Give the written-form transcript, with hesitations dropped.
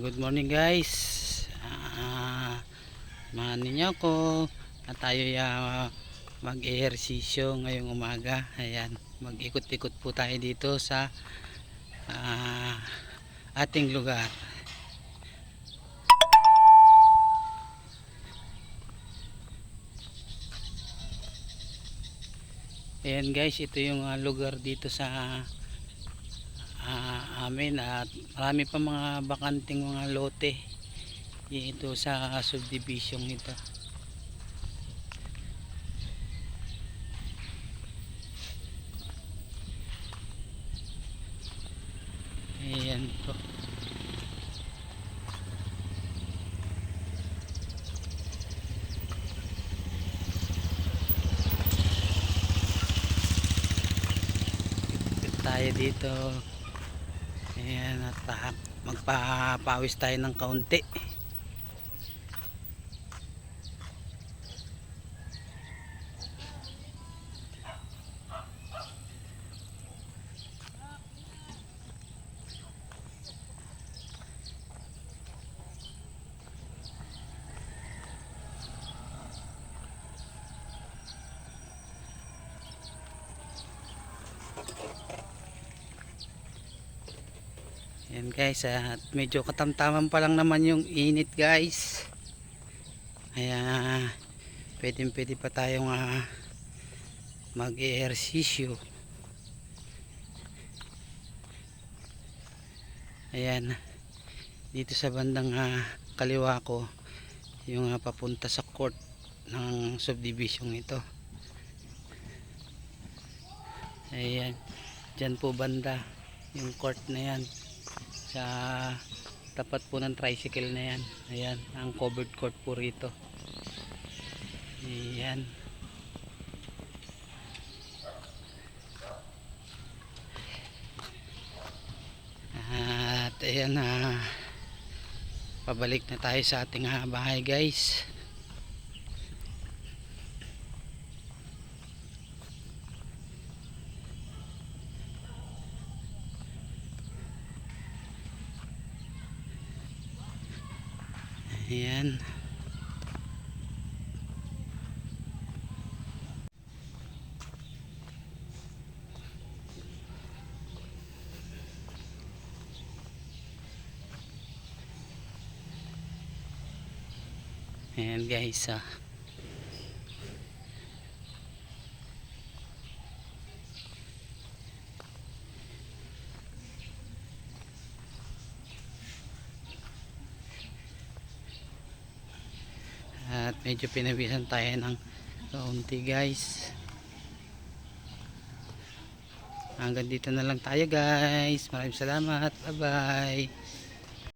Good morning guys. Samahan ninyo ako at tayo mag-ehersisyo ngayong umaga. Ayan, mag-ikot-ikot po tayo dito sa ating lugar. Ayan guys, ito yung lugar dito sa amin at marami pa mga bakanting mga lote dito sa subdivision ito. Ayan po. Tayo dito. Ayan, at magpapawis tayo ng kaunti. Ayan guys, at medyo katamtaman pa lang naman yung init guys. Kaya pwede pa tayong mag-ehersisyo. Ayan, dito sa bandang kaliwa ko yung papunta sa court ng subdivision ito. Ayan, dyan po banda yung court na yan, sa tapat po ng tricycle na yan. Ayan, ang covered court po rito. Ayan. At ayan, pabalik na tayo sa ating bahay guys. Ayan. Ayan guys, at medyo pinawisan tayo ng kaunti guys. Hanggang dito na lang tayo guys. Maraming salamat. Bye bye.